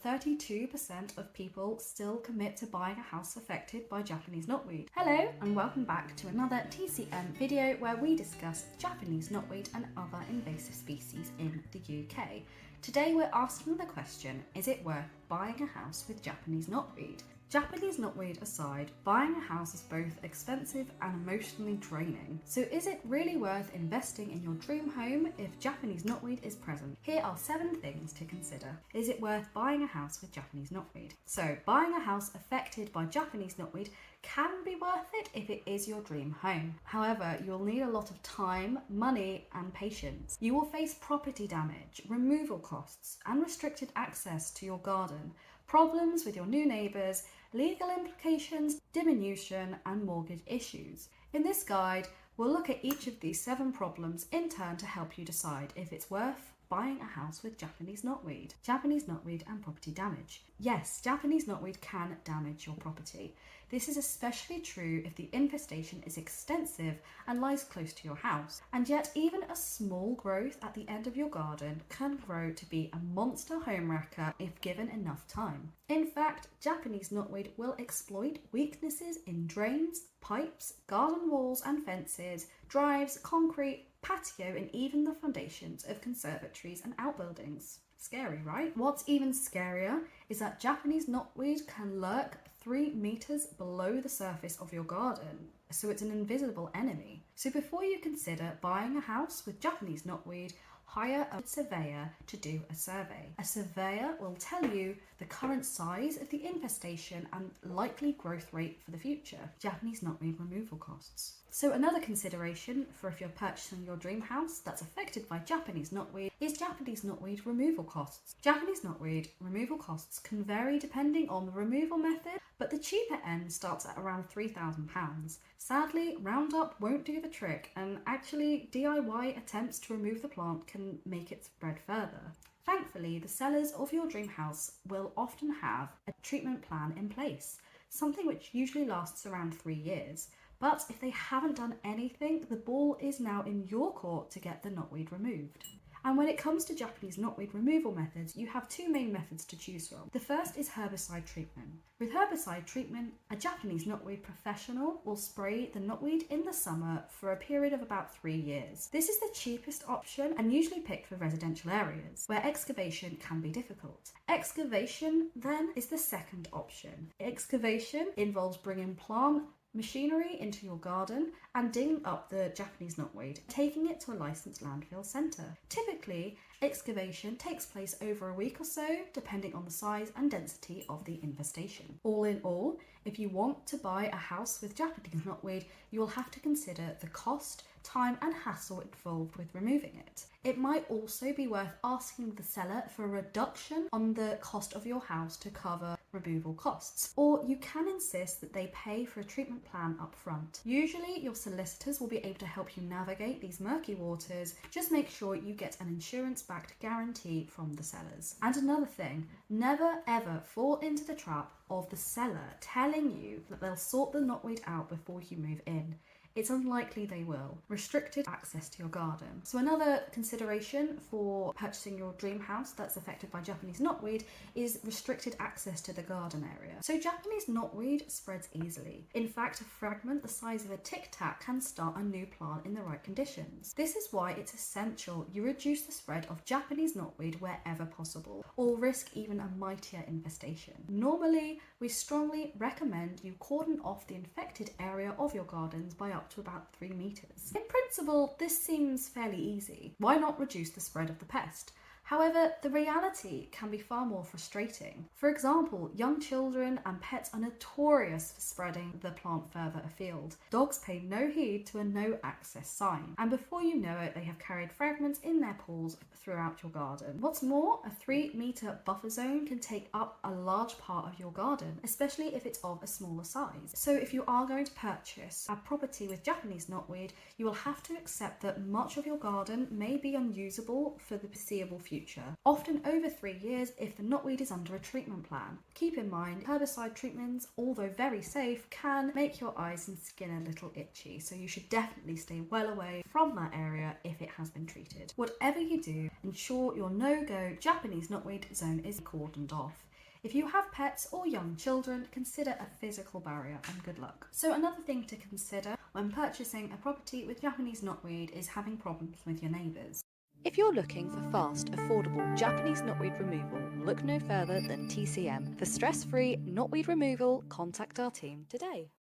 32% of people still commit to buying a house affected by Japanese knotweed. Hello and welcome back to another TCM video where we discuss Japanese knotweed and other invasive species in the UK. Today we're asking the question, is it worth buying a house with Japanese knotweed? Japanese knotweed aside, buying a house is both expensive and emotionally draining. So is it really worth investing in your dream home if Japanese knotweed is present? Here are 7 things to consider. Is it worth buying a house with Japanese knotweed? So buying a house affected by Japanese knotweed can be worth it if it is your dream home. However, you'll need a lot of time, money and patience. You will face property damage, removal costs and restricted access to your garden, problems with your new neighbours, legal implications, diminution and mortgage issues. In this guide, we'll look at each of these 7 problems in turn to help you decide if it's worth buying a house with Japanese knotweed. Japanese knotweed and property damage. Yes, Japanese knotweed can damage your property. This is especially true if the infestation is extensive and lies close to your house. And yet even a small growth at the end of your garden can grow to be a monster home wrecker if given enough time. In fact, Japanese knotweed will exploit weaknesses in drains, pipes, garden walls and fences, drives, concrete, patio and even the foundations of conservatories and outbuildings. Scary, right? What's even scarier is that Japanese knotweed can lurk 3 meters below the surface of your garden, so it's an invisible enemy. So before you consider buying a house with Japanese knotweed, hire a surveyor to do a survey. A surveyor will tell you the current size of the infestation and likely growth rate for the future. Japanese knotweed removal costs. So another consideration for if you're purchasing your dream house that's affected by Japanese knotweed is Japanese knotweed removal costs. Japanese knotweed removal costs can vary depending on the removal method, but the cheaper end starts at around £3,000. Sadly, Roundup won't do the trick, and actually DIY attempts to remove the plant can make it spread further. Thankfully, the sellers of your dream house will often have a treatment plan in place, something which usually lasts around 3 years. But if they haven't done anything, the ball is now in your court to get the knotweed removed. And when it comes to Japanese knotweed removal methods, you have 2 main methods to choose from. The first is herbicide treatment. With herbicide treatment, a Japanese knotweed professional will spray the knotweed in the summer for a period of about 3 years. This is the cheapest option and usually picked for residential areas, where excavation can be difficult. Excavation, then, is the second option. Excavation involves bringing plant machinery into your garden and digging up the Japanese knotweed, taking it to a licensed landfill centre. Typically, excavation takes place over a week or so, depending on the size and density of the infestation. All in all, if you want to buy a house with Japanese knotweed, you will have to consider the cost, time and hassle involved with removing it. It might also be worth asking the seller for a reduction on the cost of your house to cover removal costs, or you can insist that they pay for a treatment plan up front. Usually your solicitors will be able to help you navigate these murky waters. Just make sure you get an insurance-backed guarantee from the sellers. And another thing, never ever fall into the trap of the seller telling you that they'll sort the knotweed out before you move in. It's unlikely they will. Restricted access to your garden. So another consideration for purchasing your dream house that's affected by Japanese knotweed is restricted access to the garden area. So Japanese knotweed spreads easily. In fact, a fragment the size of a tic tac can start a new plant in the right conditions. This is why it's essential you reduce the spread of Japanese knotweed wherever possible, or risk even a mightier infestation. Normally, we strongly recommend you cordon off the infected area of your gardens by up to about 3 meters. In principle, this seems fairly easy. Why not reduce the spread of the pest? However, the reality can be far more frustrating. For example, young children and pets are notorious for spreading the plant further afield. Dogs pay no heed to a no access sign, and before you know it, they have carried fragments in their paws throughout your garden. What's more, a 3-meter buffer zone can take up a large part of your garden, especially if it's of a smaller size. So if you are going to purchase a property with Japanese knotweed, you will have to accept that much of your garden may be unusable for the foreseeable future. Often over 3 years if the knotweed is under a treatment plan. Keep in mind, herbicide treatments, although very safe, can make your eyes and skin a little itchy, so you should definitely stay well away from that area if it has been treated. Whatever you do, ensure your no-go Japanese knotweed zone is cordoned off. If you have pets or young children, consider a physical barrier and good luck. So another thing to consider when purchasing a property with Japanese knotweed is having problems with your neighbours. If you're looking for fast, affordable Japanese knotweed removal, look no further than TCM. For stress-free knotweed removal, contact our team today.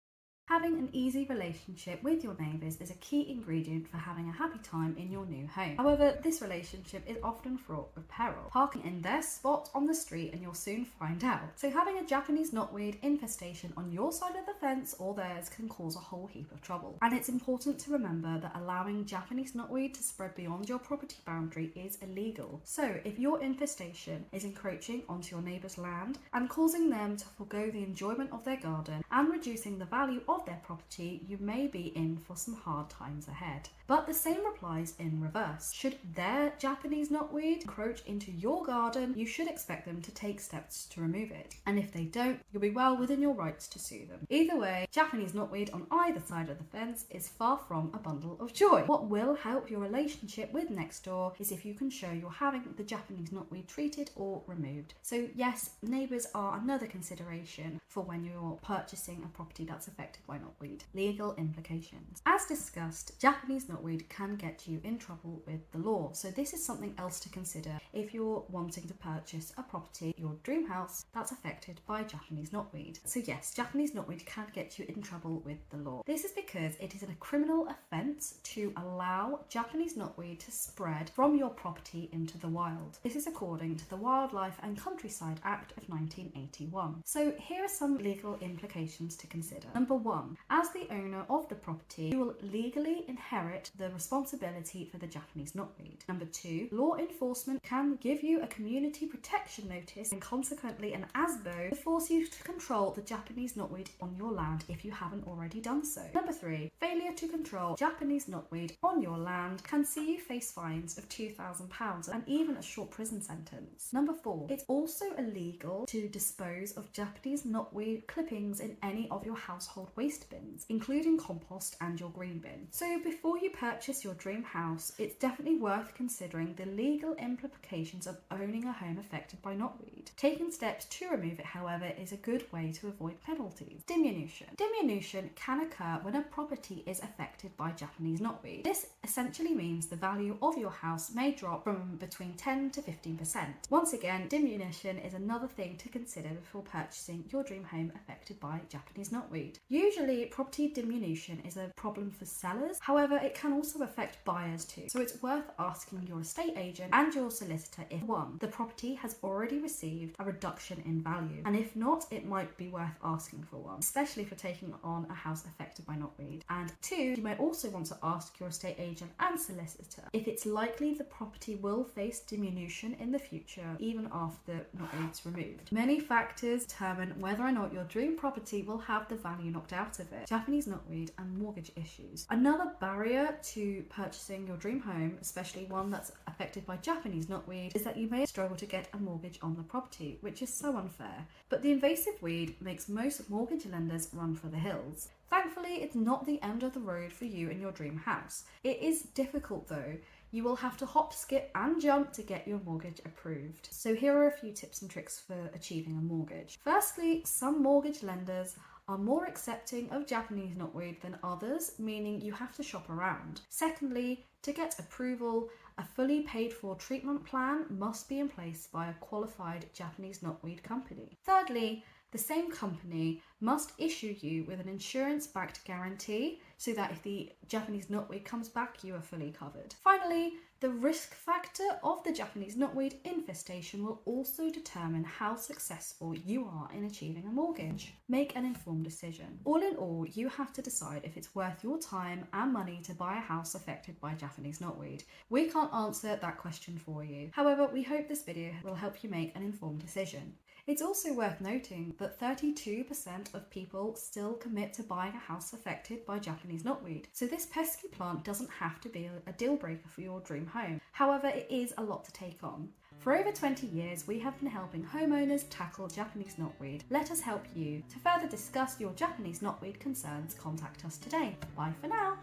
Having an easy relationship with your neighbours is a key ingredient for having a happy time in your new home. However, this relationship is often fraught with peril. Parking in their spot on the street and you'll soon find out. So having a Japanese knotweed infestation on your side of the fence or theirs can cause a whole heap of trouble. And it's important to remember that allowing Japanese knotweed to spread beyond your property boundary is illegal. So if your infestation is encroaching onto your neighbour's land and causing them to forgo the enjoyment of their garden and reducing the value of their property, you may be in for some hard times ahead. But the same applies in reverse. Should their Japanese knotweed encroach into your garden, you should expect them to take steps to remove it. And if they don't, you'll be well within your rights to sue them. Either way, Japanese knotweed on either side of the fence is far from a bundle of joy. What will help your relationship with next door is if you can show you're having the Japanese knotweed treated or removed. So yes, neighbours are another consideration for when you're purchasing a property that's affected by knotweed. Legal implications. As discussed, Japanese knotweed can get you in trouble with the law. So this is something else to consider if you're wanting to purchase a property, your dream house, that's affected by Japanese knotweed. So yes, Japanese knotweed can get you in trouble with the law. This is because it is a criminal offence to allow Japanese knotweed to spread from your property into the wild. This is according to the Wildlife and Countryside Act of 1981. So here are some legal implications to consider. Number one, as the owner of the property, you will legally inherit the responsibility for the Japanese knotweed. Number two, law enforcement can give you a community protection notice and consequently an ASBO to force you to control the Japanese knotweed on your land if you haven't already done so. Number three, failure to control Japanese knotweed on your land can see you face fines of £2,000 and even a short prison sentence. Number four, it's also illegal to dispose of Japanese knotweed clippings in any of your household waste bins, including compost and your green bin. So before you purchase your dream house, it's definitely worth considering the legal implications of owning a home affected by knotweed. Taking steps to remove it, however, is a good way to avoid penalties. Diminution. Diminution can occur when a property is affected by Japanese knotweed. This essentially means the value of your house may drop from between 10 to 15%. Once again, diminution is another thing to consider before purchasing your dream home affected by Japanese knotweed. Usually, property diminution is a problem for sellers. However, it can also affect buyers too. So it's worth asking your estate agent and your solicitor if 1, the property has already received a reduction in value, and if not, it might be worth asking for one, especially for taking on a house affected by knotweed. And 2, you may also want to ask your estate agent and solicitor if it's likely the property will face diminution in the future even after knotweed's removed. Many factors determine whether or not your dream property will have the value knocked out of it. Japanese knotweed and mortgage issues. Another barrier to purchasing your dream home, especially one that's affected by Japanese knotweed, is that you may struggle to get a mortgage on the property, which is so unfair. But the invasive weed makes most mortgage lenders run for the hills. Thankfully, it's not the end of the road for you in your dream house. It is difficult though. You will have to hop, skip and jump to get your mortgage approved. So here are a few tips and tricks for achieving a mortgage. Firstly, some mortgage lenders are more accepting of Japanese knotweed than others, meaning you have to shop around. Secondly, to get approval, a fully paid for treatment plan must be in place by a qualified Japanese knotweed company. Thirdly, the same company must issue you with an insurance-backed guarantee so that if the Japanese knotweed comes back, you are fully covered. Finally, the risk factor of the Japanese knotweed infestation will also determine how successful you are in achieving a mortgage. Make an informed decision. All in all, you have to decide if it's worth your time and money to buy a house affected by Japanese knotweed. We can't answer that question for you. However, we hope this video will help you make an informed decision. It's also worth noting that 32% of people still commit to buying a house affected by Japanese knotweed. So this pesky plant doesn't have to be a deal breaker for your dream home. However, it is a lot to take on. For over 20 years, we have been helping homeowners tackle Japanese knotweed. Let us help you. To further discuss your Japanese knotweed concerns, contact us today. Bye for now.